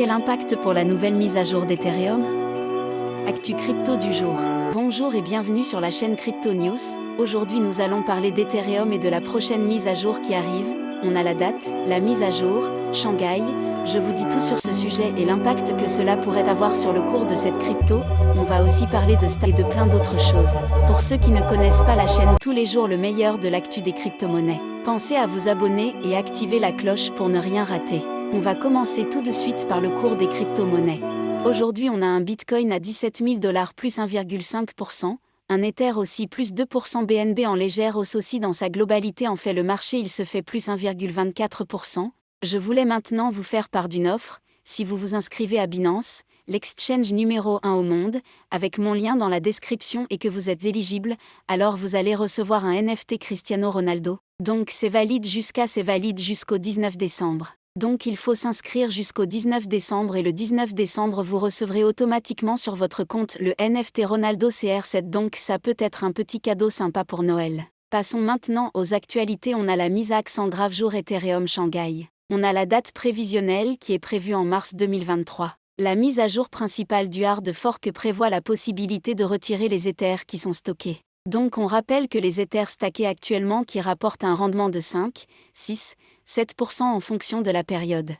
Quel impact pour la nouvelle mise à jour d'Ethereum? Actu crypto du jour. Bonjour et bienvenue sur la chaîne Crypto News. Aujourd'hui nous allons parler d'Ethereum et de la prochaine mise à jour qui arrive. On a la date, la mise à jour, Shanghai. Je vous dis tout sur ce sujet et l'impact que cela pourrait avoir sur le cours de cette crypto. On va aussi parler de Sta et de plein d'autres choses. Pour ceux qui ne connaissent pas la chaîne, tous les jours le meilleur de l'actu des crypto-monnaies. Pensez à vous abonner et activer la cloche pour ne rien rater. On va commencer tout de suite par le cours des crypto-monnaies. Aujourd'hui on a un Bitcoin à 17 000 $ plus 1,5%, un Ether aussi plus 2%, BNB en légère hausse aussi dans sa globalité en fait le marché il se fait plus 1,24%. Je voulais maintenant vous faire part d'une offre, si vous vous inscrivez à Binance, l'exchange numéro 1 au monde, avec mon lien dans la description et que vous êtes éligible, alors vous allez recevoir un NFT Cristiano Ronaldo. Donc c'est valide jusqu'au 19 décembre. Donc il faut s'inscrire jusqu'au 19 décembre et le 19 décembre vous recevrez automatiquement sur votre compte le NFT Ronaldo CR7 donc ça peut être un petit cadeau sympa pour Noël. Passons maintenant aux actualités, on a la mise à 100 grave jour Ethereum Shanghai. On a la date prévisionnelle qui est prévue en mars 2023. La mise à jour principale du hard fork prévoit la possibilité de retirer les Ethers qui sont stockés. Donc on rappelle que les Ethers stackés actuellement qui rapportent un rendement de 5, 6, 7% en fonction de la période.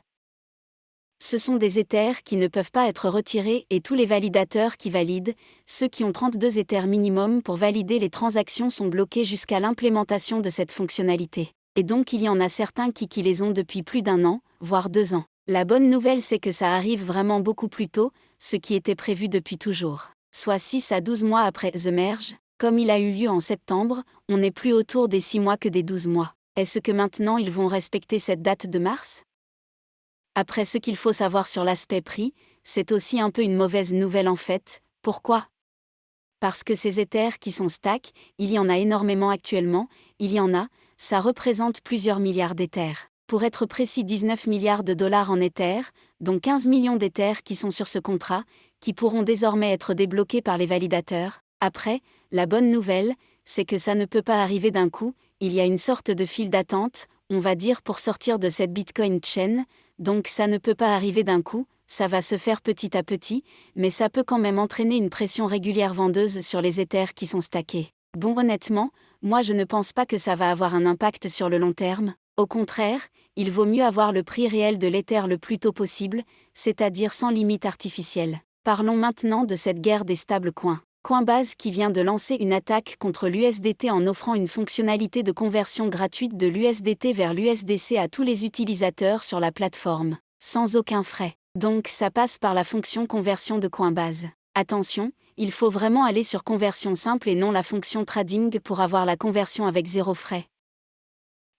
Ce sont des Ethers qui ne peuvent pas être retirés et tous les validateurs qui valident, ceux qui ont 32 Ethers minimum pour valider les transactions sont bloqués jusqu'à l'implémentation de cette fonctionnalité. Et donc il y en a certains qui les ont depuis plus d'un an, voire 2 ans. La bonne nouvelle c'est que ça arrive vraiment beaucoup plus tôt, ce qui était prévu depuis toujours. Soit 6 à 12 mois après The Merge, comme il a eu lieu en septembre, on n'est plus autour des 6 mois que des 12 mois. Est-ce que maintenant ils vont respecter cette date de mars? Après ce qu'il faut savoir sur l'aspect prix, c'est aussi un peu une mauvaise nouvelle en fait. Pourquoi? Parce que ces Ethers qui sont stack, il y en a énormément actuellement, ça représente plusieurs milliards d'Ethers. Pour être précis 19 milliards de dollars en Ethers, dont 15 millions d'Ethers qui sont sur ce contrat, qui pourront désormais être débloqués par les validateurs. Après, la bonne nouvelle, c'est que ça ne peut pas arriver d'un coup, il y a une sorte de file d'attente, on va dire pour sortir de cette Bitcoin chain, donc ça ne peut pas arriver d'un coup, ça va se faire petit à petit, mais ça peut quand même entraîner une pression régulière vendeuse sur les Ethers qui sont stackés. Bon honnêtement, moi je ne pense pas que ça va avoir un impact sur le long terme, au contraire, il vaut mieux avoir le prix réel de l'Ether le plus tôt possible, c'est-à-dire sans limite artificielle. Parlons maintenant de cette guerre des stablecoins. Coinbase qui vient de lancer une attaque contre l'USDT en offrant une fonctionnalité de conversion gratuite de l'USDT vers l'USDC à tous les utilisateurs sur la plateforme, sans aucun frais. Donc ça passe par la fonction conversion de Coinbase. Attention, il faut vraiment aller sur conversion simple et non la fonction trading pour avoir la conversion avec 0 frais.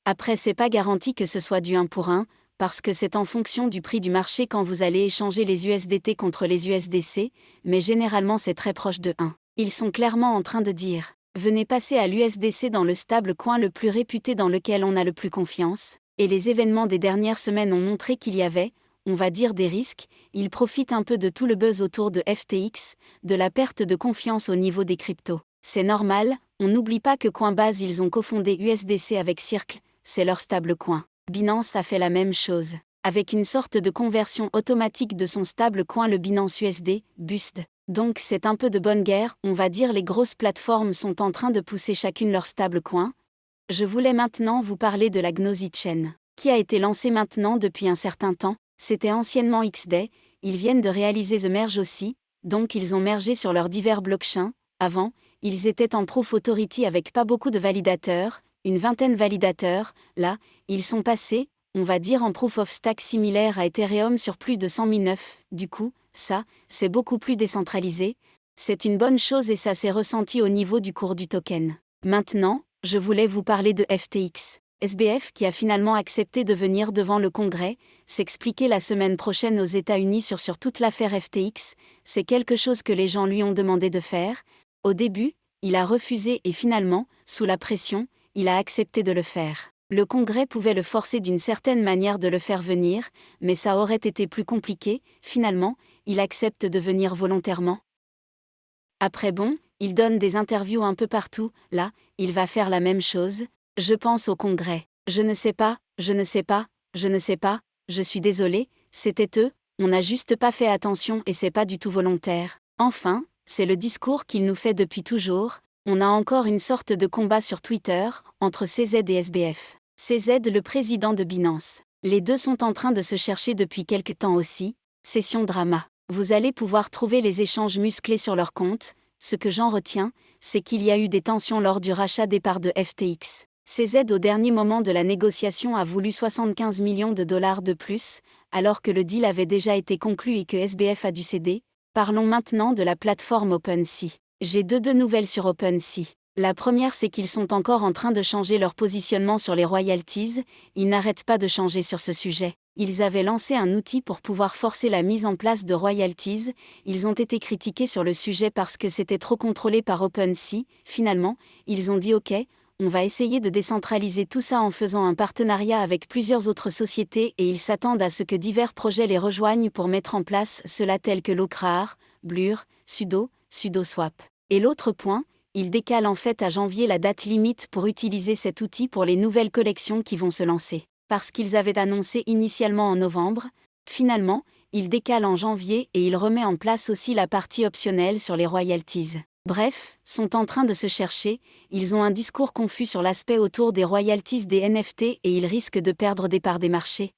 Après c'est pas garanti que ce soit du 1 pour 1, parce que c'est en fonction du prix du marché quand vous allez échanger les USDT contre les USDC, mais généralement c'est très proche de 1. Ils sont clairement en train de dire « Venez passer à l'USDC dans le stablecoin le plus réputé dans lequel on a le plus confiance », et les événements des dernières semaines ont montré qu'il y avait, on va dire des risques, ils profitent un peu de tout le buzz autour de FTX, de la perte de confiance au niveau des cryptos. C'est normal, on n'oublie pas que Coinbase ils ont cofondé USDC avec Circle, c'est leur stablecoin. Binance a fait la même chose, avec une sorte de conversion automatique de son stablecoin le Binance USD, BUSD. Donc c'est un peu de bonne guerre, on va dire les grosses plateformes sont en train de pousser chacune leur stablecoin. Je voulais maintenant vous parler de la Gnosis Chain, qui a été lancée maintenant depuis un certain temps, c'était anciennement XDAY, ils viennent de réaliser The Merge aussi, donc ils ont mergé sur leurs divers blockchains, avant, ils étaient en Proof Authority avec pas beaucoup de validateurs, une vingtaine validateurs, là, ils sont passés, on va dire en Proof of Stake similaire à Ethereum sur plus de 100 000 nœuds, du coup, ça, c'est beaucoup plus décentralisé, c'est une bonne chose et ça s'est ressenti au niveau du cours du token. Maintenant, je voulais vous parler de FTX. SBF qui a finalement accepté de venir devant le Congrès, s'expliquer la semaine prochaine aux États-Unis sur toute l'affaire FTX, c'est quelque chose que les gens lui ont demandé de faire. Au début, il a refusé et finalement, sous la pression, il a accepté de le faire. Le Congrès pouvait le forcer d'une certaine manière de le faire venir, mais ça aurait été plus compliqué, finalement, il accepte de venir volontairement. Après bon, il donne des interviews un peu partout, là, il va faire la même chose, je pense au Congrès. Je ne sais pas, je suis désolé, c'était eux, On n'a juste pas fait attention et c'est pas du tout volontaire. Enfin, c'est le discours qu'il nous fait depuis toujours. On a encore une sorte de combat sur Twitter, entre CZ et SBF. CZ, le président de Binance. Les deux sont en train de se chercher depuis quelque temps aussi. Session drama. Vous allez pouvoir trouver les échanges musclés sur leur compte. Ce que j'en retiens, c'est qu'il y a eu des tensions lors du rachat des parts de FTX. CZ au dernier moment de la négociation a voulu 75 millions de dollars de plus, alors que le deal avait déjà été conclu et que SBF a dû céder. Parlons maintenant de la plateforme OpenSea. J'ai deux nouvelles sur OpenSea. La première, c'est qu'ils sont encore en train de changer leur positionnement sur les royalties, ils n'arrêtent pas de changer sur ce sujet. Ils avaient lancé un outil pour pouvoir forcer la mise en place de royalties, ils ont été critiqués sur le sujet parce que c'était trop contrôlé par OpenSea. Finalement, ils ont dit OK, on va essayer de décentraliser tout ça en faisant un partenariat avec plusieurs autres sociétés et ils s'attendent à ce que divers projets les rejoignent pour mettre en place cela tels que Locrar, Blur, SudoSwap. Et l'autre point, ils décalent en fait à janvier la date limite pour utiliser cet outil pour les nouvelles collections qui vont se lancer. Parce qu'ils avaient annoncé initialement en novembre, finalement, ils décalent en janvier et ils remettent en place aussi la partie optionnelle sur les royalties. Bref, sont en train de se chercher, ils ont un discours confus sur l'aspect autour des royalties des NFT et ils risquent de perdre des parts des marchés.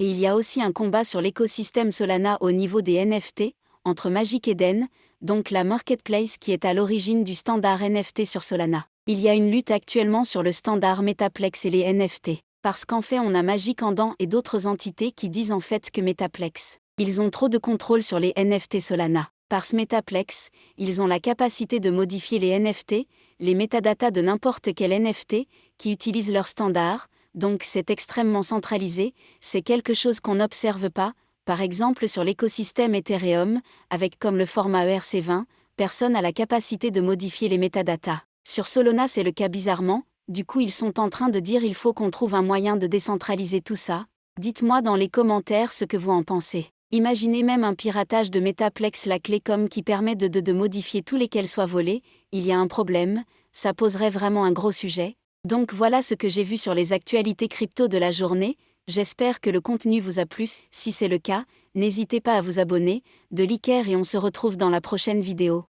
Et il y a aussi un combat sur l'écosystème Solana au niveau des NFT, entre Magic Eden, donc la marketplace qui est à l'origine du standard NFT sur Solana. Il y a une lutte actuellement sur le standard Metaplex et les NFT, parce qu'en fait on a Magic Eden et d'autres entités qui disent en fait que Metaplex, ils ont trop de contrôle sur les NFT Solana. Parce Metaplex, ils ont la capacité de modifier les NFT, les métadatas de n'importe quel NFT, qui utilise leur standard, donc c'est extrêmement centralisé, c'est quelque chose qu'on n'observe pas. Par exemple sur l'écosystème Ethereum, avec comme le format ERC20, personne n'a la capacité de modifier les métadatas. Sur Solana c'est le cas bizarrement, du coup ils sont en train de dire il faut qu'on trouve un moyen de décentraliser tout ça. Dites-moi dans les commentaires ce que vous en pensez. Imaginez même un piratage de Metaplex la clé comme qui permet de modifier tous lesquels soient volés, il y a un problème, ça poserait vraiment un gros sujet. Donc voilà ce que j'ai vu sur les actualités crypto de la journée. J'espère que le contenu vous a plu, si c'est le cas, n'hésitez pas à vous abonner, de liker et on se retrouve dans la prochaine vidéo.